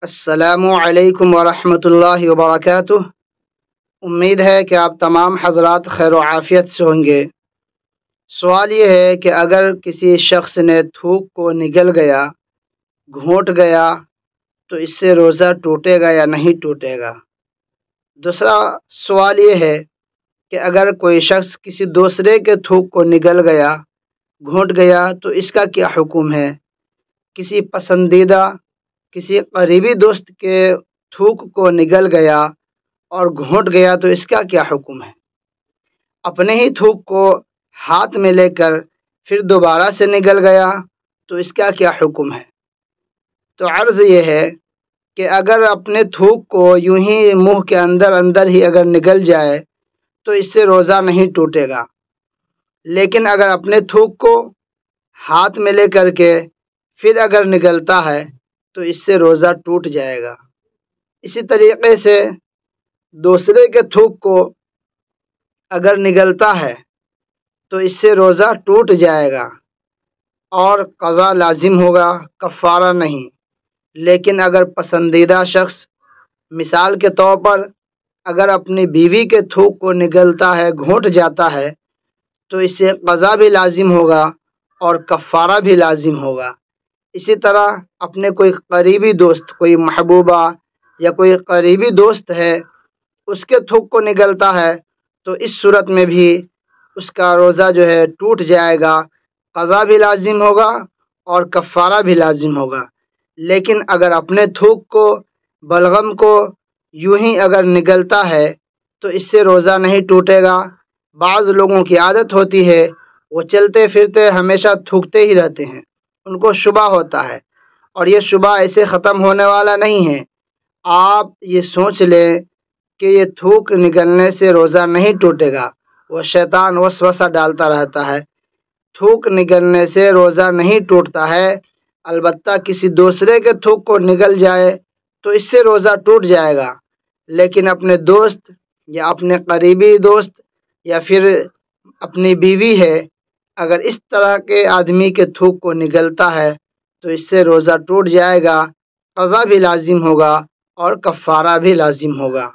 السلام علیکم ورحمۃ اللہ وبرکاتہ۔ امید ہے کہ آپ تمام حضرات خیر و عافیت سے ہوں گے۔ سوال یہ ہے کہ اگر کسی شخص نے تھوک کو نگل گیا، گھونٹ گیا، تو اس سے روزہ ٹوٹے گا یا نہیں ٹوٹے گا؟ دوسرا سوال یہ ہے کہ اگر کوئی شخص کسی دوسرے کے تھوک کو نگل گیا، گھونٹ گیا، تو اس کا کیا حکم ہے؟ کسی پسندیدہ، کسی قریبی دوست کے تھوک کو نگل گیا اور گھونٹ گیا تو اس کا کیا حکم ہے؟ اپنے ہی تھوک کو ہاتھ میں لے کر پھر دوبارہ سے نگل گیا تو اس کا کیا حکم ہے؟ تو عرض یہ ہے کہ اگر اپنے تھوک کو یوں ہی منہ کے اندر اندر ہی اگر نگل جائے تو اس سے روزہ نہیں ٹوٹے گا، لیکن اگر اپنے تھوک کو ہاتھ میں لے کر کے پھر اگر نگلتا ہے تو اس سے روزہ ٹوٹ جائے گا۔ اسی طریقے سے دوسرے کے تھوک کو اگر نگلتا ہے تو اس سے روزہ ٹوٹ جائے گا اور قضا لازم ہوگا، کفارہ نہیں۔ لیکن اگر پسندیدہ شخص، مثال کے طور پر اگر اپنی بیوی کے تھوک کو نگلتا ہے، گھونٹ جاتا ہے، تو اس سے قضا بھی لازم ہوگا اور کفارہ بھی لازم ہوگا۔ اسی طرح اپنے کوئی قریبی دوست، کوئی محبوبہ یا کوئی قریبی دوست ہے، اس کے تھوک کو نگلتا ہے تو اس صورت میں بھی اس کا روزہ جو ہے ٹوٹ جائے گا، قضا بھی لازم ہوگا اور کفارہ بھی لازم ہوگا۔ لیکن اگر اپنے تھوک کو، بلغم کو یوں ہی اگر نگلتا ہے تو اس سے روزہ نہیں ٹوٹے گا۔ بعض لوگوں کی عادت ہوتی ہے، وہ چلتے پھرتے ہمیشہ تھوکتے ہی رہتے ہیں، ان کو شبہ ہوتا ہے، اور یہ شبہ ایسے ختم ہونے والا نہیں ہے۔ آپ یہ سوچ لیں کہ یہ تھوک نگلنے سے روزہ نہیں ٹوٹے گا، وہ شیطان وسوسہ ڈالتا رہتا ہے۔ تھوک نگلنے سے روزہ نہیں ٹوٹتا ہے، البتہ کسی دوسرے کے تھوک کو نگل جائے تو اس سے روزہ ٹوٹ جائے گا۔ لیکن اپنے دوست یا اپنے قریبی دوست یا پھر اپنی بیوی ہے، اگر اس طرح کے آدمی کے تھوک کو نگلتا ہے تو اس سے روزہ ٹوٹ جائے گا، قضا بھی لازم ہوگا اور کفارہ بھی لازم ہوگا۔